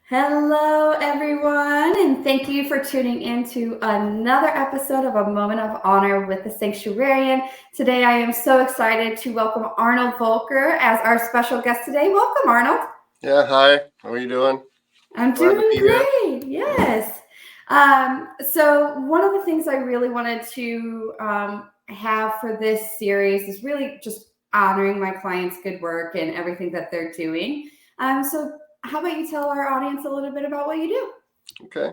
Hello, everyone, and thank you for tuning in to another episode of A Moment of Honor with the Sanctuarian. Today, I am so excited to welcome Arnold Volker as our special guest today. Welcome, Arnold. Yeah, hi. How are you doing? I'm Glad to doing be here. great. Yes. So one of the things I really wanted to have for this series is really just honoring my clients' good work and everything that they're doing. So how about you tell our audience a little bit about what you do? Okay.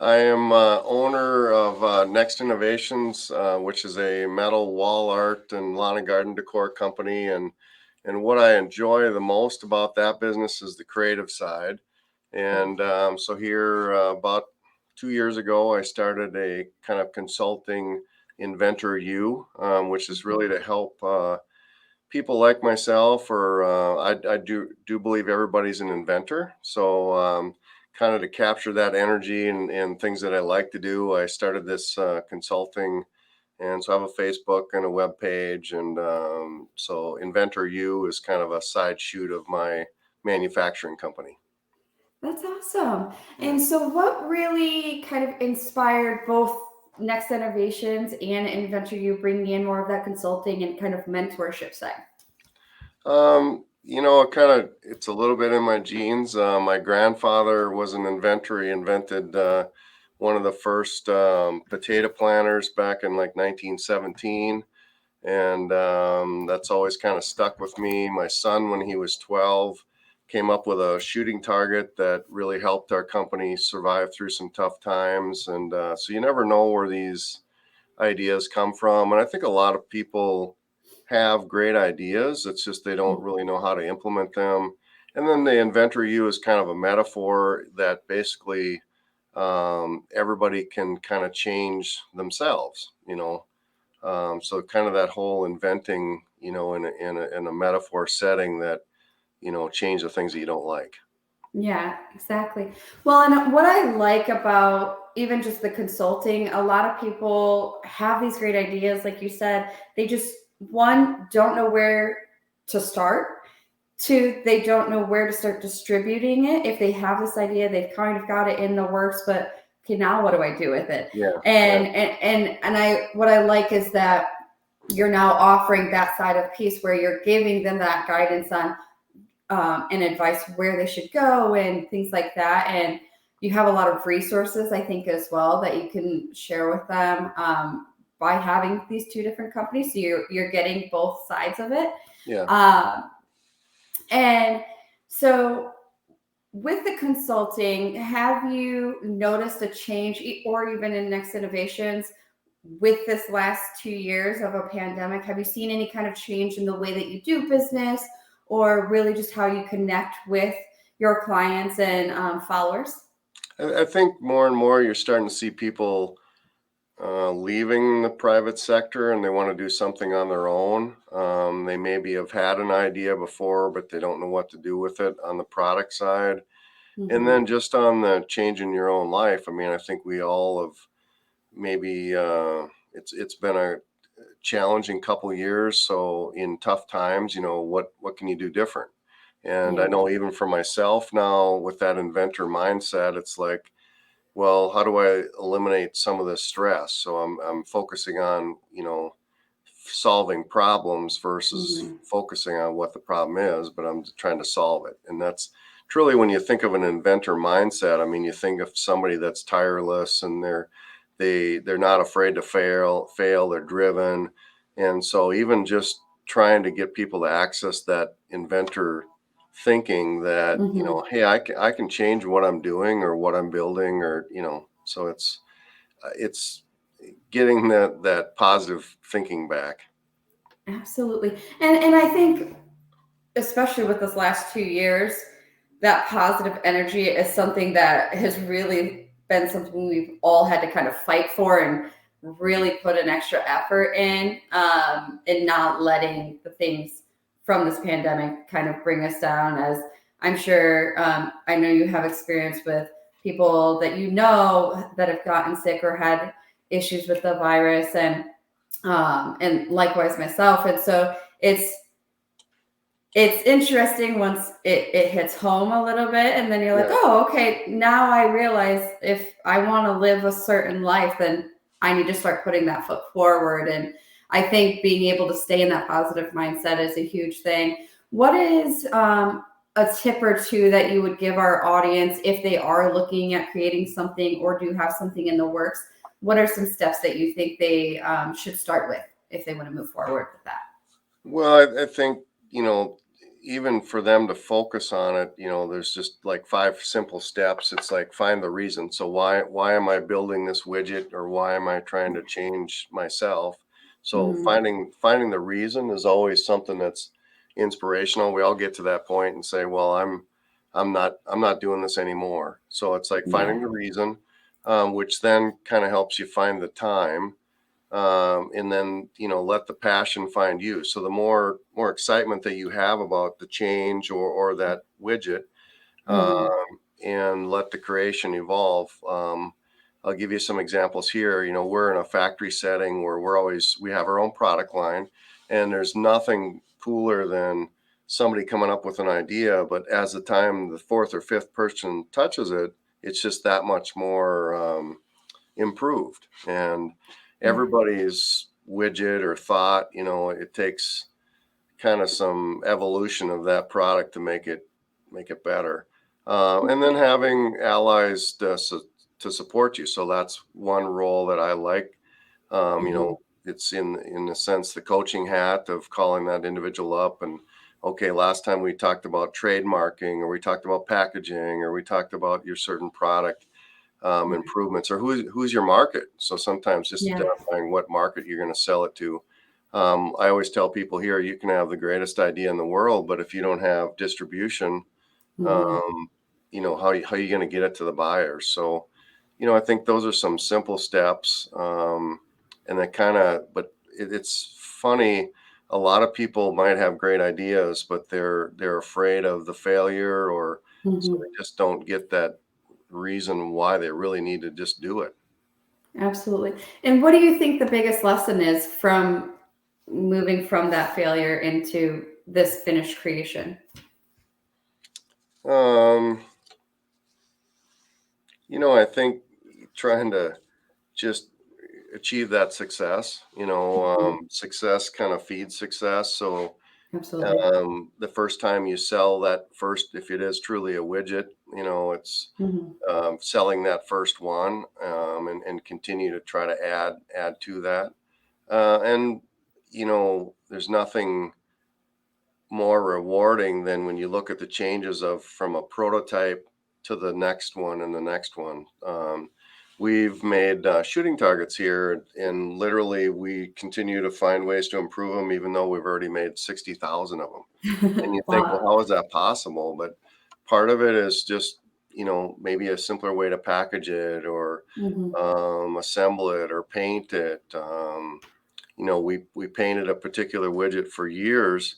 I am owner of Next Innovations, which is a metal wall art and lawn and garden decor company. And what I enjoy the most about that business is the creative side. And so here, about 2 years ago, I started a kind of consulting Inventor U, which is really to help people like myself, or I do believe everybody's an inventor. So kind of to capture that energy and things that I like to do, I started this consulting, and so I have a Facebook and a web page, and so Inventor U is kind of a side shoot of my manufacturing company. That's awesome. Yeah. And so, what really kind of inspired both Next Innovations and Inventor You bringing in more of that consulting and kind of mentorship side? It it's a little bit in my genes. My grandfather was an inventor. He invented one of the first potato planters back in like 1917, and that's always kind of stuck with me. My son, when he was 12, came up with a shooting target that really helped our company survive through some tough times. And so you never know where these ideas come from. And I think a lot of people have great ideas. It's just they don't really know how to implement them. And then the Inventor U is kind of a metaphor that basically everybody can kind of change themselves, so kind of that whole inventing, in a metaphor setting that, change the things that you don't like. Yeah, exactly. Well, and what I like about even just the consulting, a lot of people have these great ideas. Like you said, they just, one, don't know where to start. Two, they don't know where to start distributing it. If they have this idea, they've kind of got it in the works, but okay, now what do I do with it? Yeah. Yeah. And what I like is that you're now offering that side of peace where you're giving them that guidance on and advice where they should go and things like that. And you have a lot of resources, I think, as well that you can share with them by having these two different companies. So you're getting both sides of it. Yeah. Um, and so with the consulting, have you noticed a change or even in Next Innovations with this last 2 years of a pandemic? Have you seen any kind of change in the way that you do business or really just how you connect with your clients and followers? I think more and more you're starting to see people leaving the private sector and they want to do something on their own. They maybe have had an idea before, but they don't know what to do with it on the product side. And Mm-hmm. then just on the change in your own life, I mean, I think we all have maybe it's been a challenging couple of years. So in tough times, what can you do different? And I Yeah. know even for myself now with that inventor mindset, it's like, well, how do I eliminate some of this stress? So I'm focusing on, solving problems versus Mm-hmm. focusing on what the problem is, but I'm trying to solve it. And that's truly when you think of an inventor mindset, I mean, you think of somebody that's tireless and they're not afraid to fail, they're driven. And so even just trying to get people to access that inventor thinking that, Mm-hmm. hey, I can change what I'm doing or what I'm building, or so it's getting that positive thinking back. Absolutely. And I think especially with this last 2 years, that positive energy is something that has really been something we've all had to kind of fight for and really put an extra effort in not letting the things from this pandemic kind of bring us down. As I'm sure, I know you have experience with people that you know that have gotten sick or had issues with the virus, and likewise myself. And so it's it's interesting once it hits home a little bit, and then you're like, Yeah. oh, okay, now I realize if I want to live a certain life, then I need to start putting that foot forward. And I think being able to stay in that positive mindset is a huge thing. What is a tip or two that you would give our audience if they are looking at creating something or do have something in the works? What are some steps that you think they should start with if they want to move forward with that? Well, I think, even for them to focus on it, there's just like five simple steps. It's like find the reason. So why am I building this widget, or why am I trying to change myself? So Mhm. finding the reason is always something that's inspirational. We all get to that point and say, well, I'm not doing this anymore. So it's like finding Yeah. the reason, which then kind of helps you find the time, and then let the passion find you. So the more excitement that you have about the change, or that widget, um, Mhm. and let the creation evolve. I'll give you some examples here. We're in a factory setting where we have our own product line, and there's nothing cooler than somebody coming up with an idea, but as the fourth or fifth person touches it, it's just that much more improved. And Yeah. everybody's widget or thought, it takes kind of some evolution of that product to make it better. And then having allies to support you. So that's one role that I like. Mhm. It's in a sense the coaching hat of calling that individual up and, okay, last time we talked about trademarking, or we talked about packaging, or we talked about your certain product improvements, or who's your market. So sometimes just Yeah. identifying what market you're going to sell it to. I always tell people here, you can have the greatest idea in the world, but if you don't have distribution, Mhm. um, how you going to get it to the buyers? So, I think those are some simple steps, and that but it's funny. A lot of people might have great ideas, but they're afraid of the failure, or so Mhm. they just don't get that reason why they really need to just do it. Absolutely. And what do you think the biggest lesson is from moving from that failure into this finished creation? Um, I think trying to just achieve that success. Mhm. Success kind of feeds success. So Absolutely. the first time you sell that first, if it is truly a widget, it's Mhm. selling that first one, and continue to try to add to that. And there's nothing more rewarding than when you look at the changes of from a prototype to the next one and the next one. We've made shooting targets here, and literally we continue to find ways to improve them, even though we've already made 60,000 of them. And you think, well, Wow. how is that possible? But part of it is just, maybe a simpler way to package it, or Mhm. assemble it, or paint it. We painted a particular widget for years,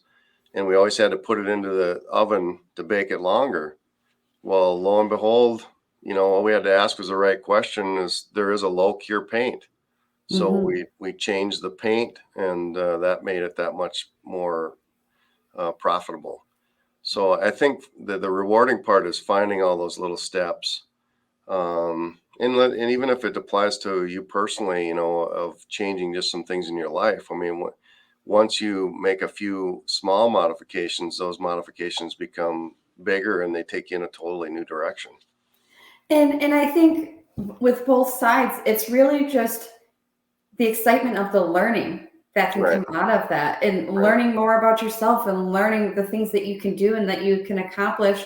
and we always had to put it into the oven to bake it longer. Well, lo and behold, all we had to ask was the right question: is there is a low cure paint? So Mhm. we changed the paint, and that made it that much more profitable. So I think that the rewarding part is finding all those little steps, and even if it applies to you personally, of changing just some things in your life. I mean, once you make a few small modifications, those modifications become bigger, and they take you in a totally new direction. And I think with both sides, it's really just the excitement of the learning that can Right, come out of that, and right, learning more about yourself and learning the things that you can do and that you can accomplish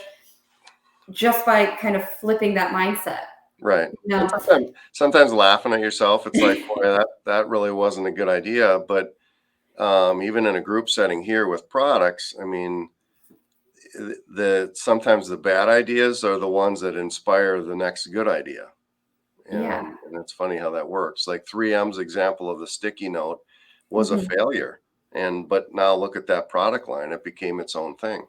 just by kind of flipping that mindset. right. You And know? sometimes laughing at yourself, it's like, boy, that really wasn't a good idea. But even in a group setting here with products, I mean, the sometimes the bad ideas are the ones that inspire the next good idea. Yeah. And it's funny how that works. Like 3M's example of the sticky note was a Mhm. failure. But now look at that product line, it became its own thing.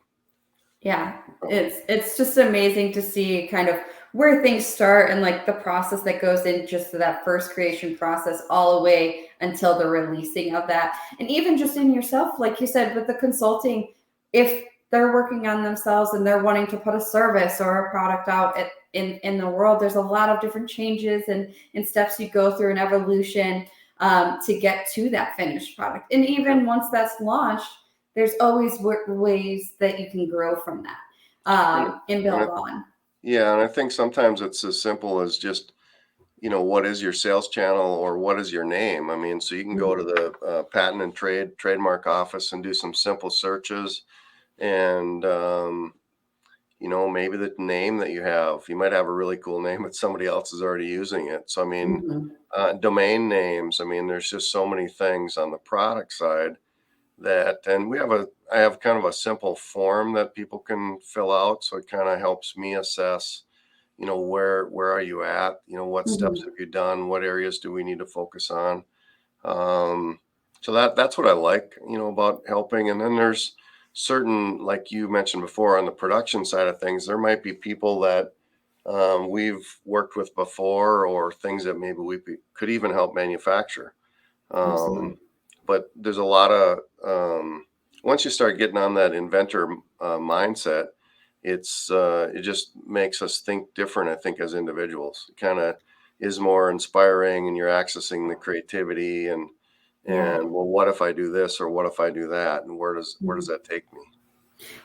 Yeah, So, it's just amazing to see kind of where things start and like the process that goes in just to that first creation process all the way until the releasing of that. And even just in yourself, like you said, with the consulting, if they're working on themselves and they're wanting to put a service or a product out in the world, there's a lot of different changes and steps you go through an evolution to get to that finished product. And even once that's launched, there's always ways that you can grow from that And, and and build on. yeah, and I think sometimes it's as simple as just, what is your sales channel or what is your name? I mean, so you can go to Mhm. the patent and trademark office and do some simple searches, and maybe the name that you might have a really cool name, but somebody else is already using it. So I mean, Mhm. domain names. I mean, there's just so many things on the product side and I have kind of a simple form that people can fill out, so it kind of helps me assess, where are you at, what steps Mhm. have you done, what areas do we need to focus on. um, so that's what I like, about helping. And then there's certain, like you mentioned before, on the production side of things, there might be people that we've worked with before, or things that maybe could even help manufacture. um, Absolutely. but there's a lot of once you start getting on that inventor mindset, it just makes us think different. I think as individuals, it kind of is more inspiring, and you're accessing the creativity Yeah. and well, what if I do this, or what if I do that, and where does Mhm. that take me?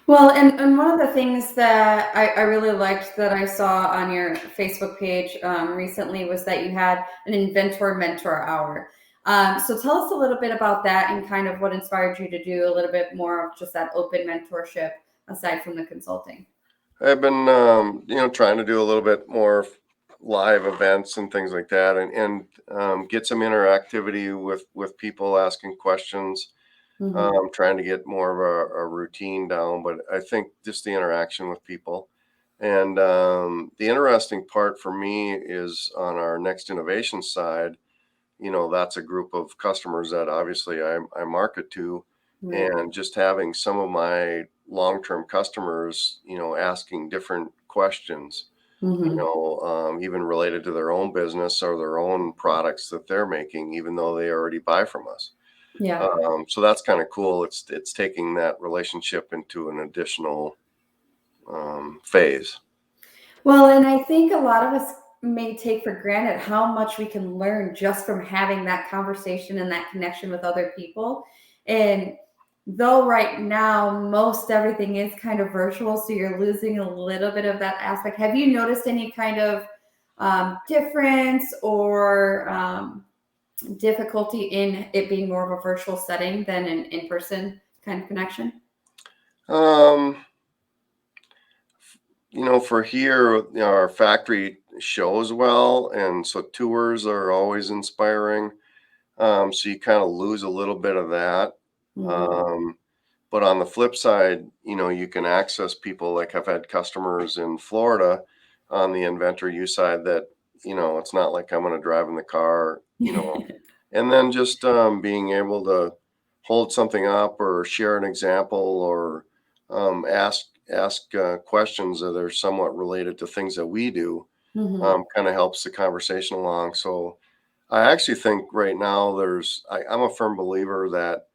Well, and one of the things that I really liked that I saw on your Facebook page recently was that you had an inventor mentor hour. So tell us a little bit about that and kind of what inspired you to do a little bit more of just that open mentorship aside from the consulting. I've been, trying to do a little bit more live events and things like that, and get some interactivity with people asking questions. Hmm. Trying to get more of a routine down, but I think just the interaction with people. And the interesting part for me is on our next innovation side. That's a group of customers that obviously I market to, Right. and just having some of my long-term customers, asking different questions, Hmm. even related to their own business or their own products that they're making, even though they already buy from us. Yeah. So that's kind of cool. It's taking that relationship into an additional phase. Well, and I think a lot of us may take for granted how much we can learn just from having that conversation and that connection with other people. And though right now most everything is kind of virtual, so you're losing a little bit of that aspect. Have you noticed any kind of difference or difficulty in it being more of a virtual setting than an in-person kind of connection? Um, for here, our factory shows well, and so tours are always inspiring. So you kind of lose a little bit of that. Hmm. Um, but on the flip side, you can access people. Like, I've had customers in Florida on the Inventor U side that, it's not like I'm going to drive in the car, and then just being able to hold something up or share an example, or ask questions that are somewhat related to things that we do, Hmm. kind of helps the conversation along. So I actually think right now I'm a firm believer that,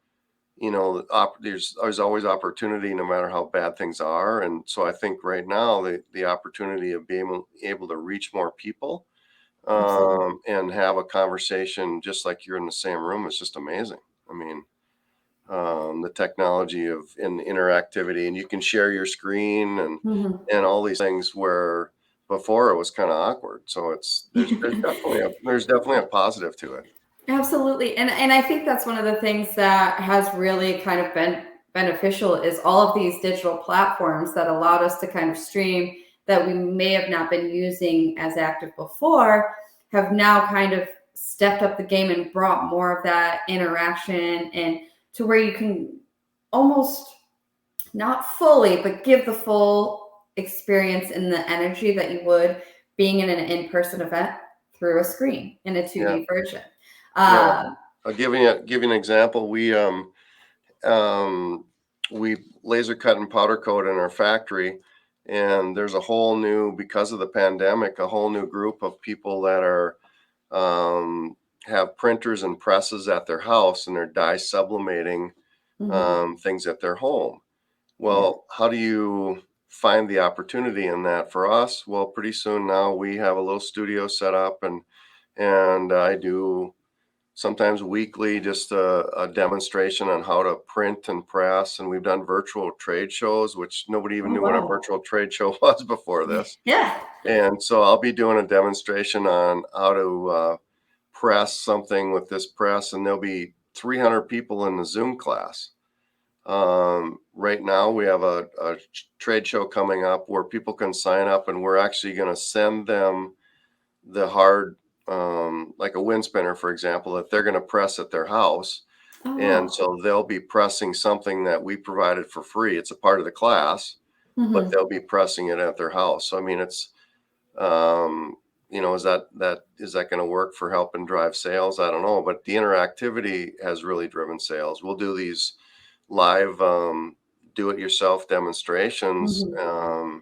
there's always opportunity no matter how bad things are. And so I think right now the opportunity of being able to reach more people, Absolutely. and have a conversation just like you're in the same room is just amazing. I mean, the technology of and interactivity, and you can share your screen Hmm. and all these things, where before it was kind of awkward. So there's definitely a positive to it. Absolutely. And I think that's one of the things that has really kind of been beneficial is all of these digital platforms that allowed us to kind of stream that we may have not been using as active before have now kind of stepped up the game and brought more of that interaction and to where you can almost not fully but give the full experience and the energy that you would being in an in-person event through a screen in a Yeah, 2D version. yeah. um, I'll give you an example. Um, we laser cut and powder coat in our factory, and there's a whole new, because of the pandemic, a whole new group of people that are um, have printers and presses at their house, and they're dye sublimating mhm, things at their home. Yeah. Well, how do you find the opportunity in that? For us, well, pretty soon now we have a little studio set up, and I do sometimes weekly just a demonstration on how to print and press. And we've done virtual trade shows, which nobody even Oh, knew what a wow. virtual trade show was before this. Yeah. And so I'll be doing a demonstration on how to press something with this press, and there'll be 300 people in the Zoom class. Right now, we have a trade show coming up where people can sign up, and we're actually going to send them the hard, like a wind spinner, for example, that they're going to press at their house. Oh, And wow. so they'll be pressing something that we provided for free. It's a part of the class, but Hmm. they'll be pressing it at their house. So, I mean, it's, um, is that going to work for helping drive sales? I don't know, but the interactivity has really driven sales. We'll do these live do-it-yourself demonstrations, Hmm.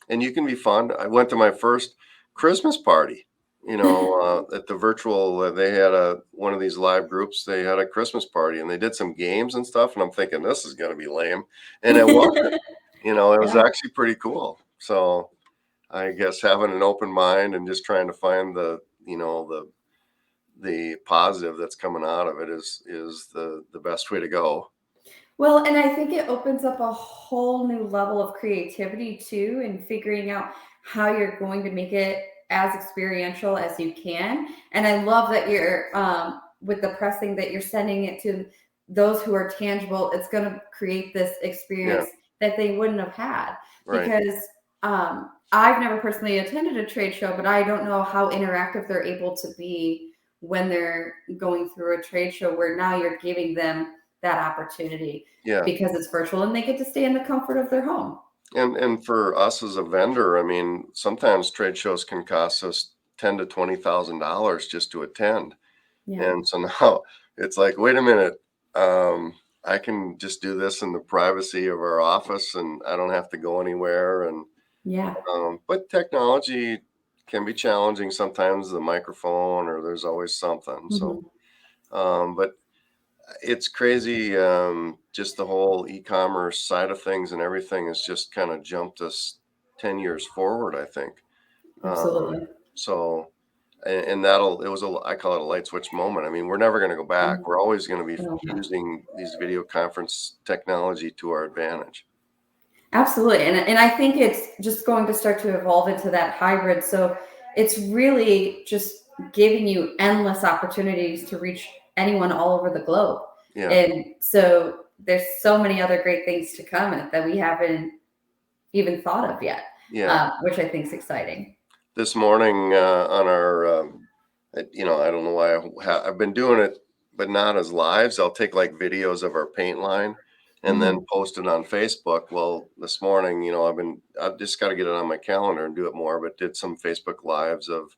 and you can be fun. I went to my first Christmas party, at the virtual. They had a one of these live groups. They had a Christmas party, and they did some games and stuff. And I'm thinking this is going to be lame, and it wasn't. It was Yeah. actually pretty cool. So I guess having an open mind and just trying to find the positive that's coming out of it is the best way to go. Well, and I think it opens up a whole new level of creativity too, and figuring out how you're going to make it as experiential as you can. And I love that you're with the pressing that you're sending it to those who are tangible. It's going to create this Yeah, experience that they wouldn't have had right. because I've never personally attended a trade show, but I don't know how interactive they're able to be when they're going through a trade show where now you're giving them that opportunity Yeah. because it's virtual and they get to stay in the comfort of their home. And for us as a vendor, I mean, sometimes trade shows can cost us ten to $20,000 just to attend. Yeah. And so now it's like, wait a minute, I can just do this in the privacy of our office, and I don't have to go anywhere. And Yeah. but technology can be challenging sometimes, the microphone, or there's always something. So, Mhm. but it's crazy. Just the whole e-commerce side of things and everything has just kind of jumped us 10 years forward, I think. Um, Absolutely. so, and it was I call it a light switch moment. I mean, we're never going to go back. Mhm. We're always going to be Oh, yeah. using these video conference technology to our advantage. Absolutely. And I think it's just going to start to evolve into that hybrid. So it's really just giving you endless opportunities to reach anyone all over the globe. Yeah. And so there's so many other great things to come that we haven't even thought of yet, Yeah. which I think is exciting. This morning on our, I don't know why I've been doing it, but not as lives. I'll take like videos of our paint line and then Mhm. post it on Facebook. Well, this morning, I've just got to get it on my calendar and do it more, but did some Facebook lives of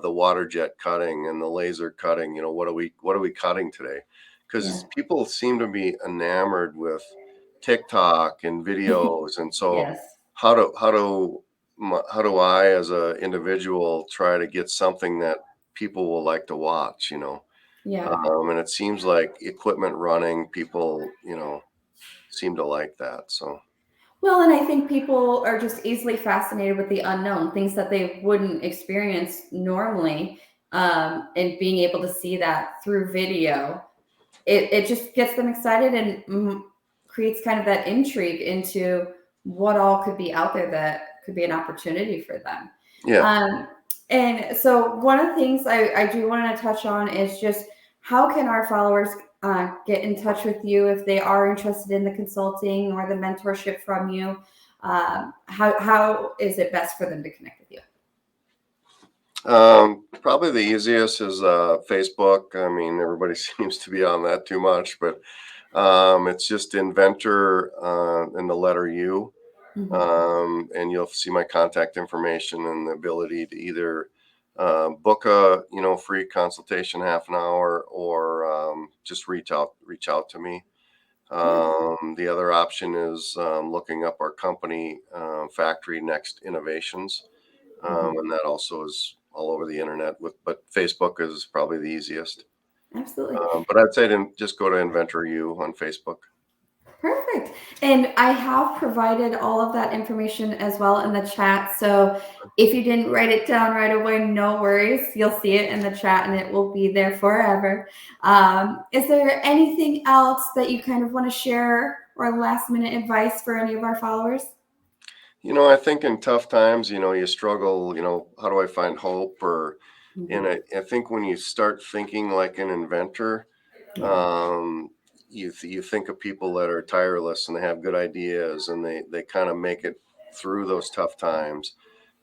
the water jet cutting and the laser cutting. What are we cutting today? Because Yeah. people seem to be enamored with TikTok and videos, and so Yes. how do I as a individual try to get something that people will like to watch? Yeah. And it seems like equipment running, people seem to like that. So Well, and I think people are just easily fascinated with the unknown, things that they wouldn't experience normally. And being able to see that through video, it just gets them excited and creates kind of that intrigue into what all could be out there that could be an opportunity for them. yeah. Um, and so, one of the things I do want to touch on is just how can our followers get in touch with you if they are interested in the consulting or the mentorship from you? How is it best for them to connect with you? Probably the easiest is Facebook. I mean, everybody seems to be on that too much, but it's just inventor and the letter U. Mhm. And you'll see my contact information and the ability to either book a free consultation, half an hour, or just reach out to me. Yeah. The other option is looking up our company, Factory Next Innovations, Mhm. and that also is all over the internet. But Facebook is probably the easiest. Absolutely. But I'd say to just go to Inventor U on Facebook. Perfect. And I have provided all of that information as well in the chat. So if you didn't write it down right away, no worries. You'll see it in the chat and it will be there forever. Is there anything else that you kind of want to share or last minute advice for any of our followers? I think in tough times, you struggle, how do I find hope? And Mhm. I think when you start thinking like an inventor, Yeah. um, you think of people that are tireless and they have good ideas and they kind of make it through those tough times.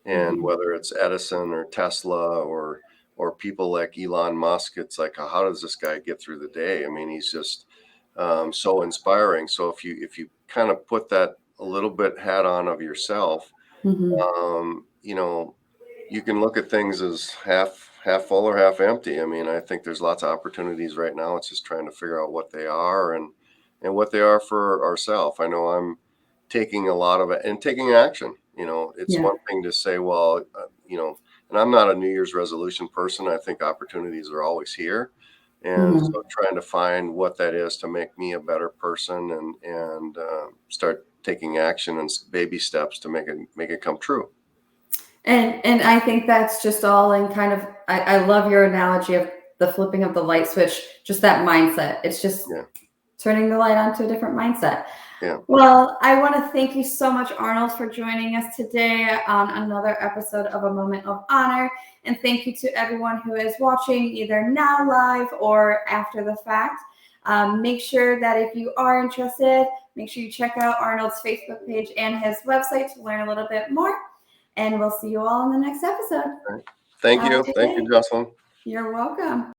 And Mhm. whether it's Edison or Tesla or people like Elon Musk, it's like, how does this guy get through the day? I mean, he's just so inspiring. So if you kind of put that a little bit hat on of yourself, Mhm. um, you know, you can look at things as half full or half empty. I mean, I think there's lots of opportunities right now. It's just trying to figure out what they are and what they are for ourselves. I know I'm taking a lot of it and taking action. It's Yeah. one thing to say, well, and I'm not a New Year's resolution person. I think opportunities are always here. And Mhm. so trying to find what that is to make me a better person and start taking action and baby steps to make it come true. And I think that's just all in kind of I love your analogy of the flipping of the light switch, just that mindset. It's just Yeah. turning the light on to a different mindset. Yeah. Well, I want to thank you so much, Arnold, for joining us today on another episode of A Moment of Honor. And thank you to everyone who is watching either now live or after the fact. Make sure that if you are interested, make sure you check out Arnold's Facebook page and his website to learn a little bit more. And we'll see you all in the next episode. Right. Thank Have a you. good Thank you, day. Jocelyn. You're welcome.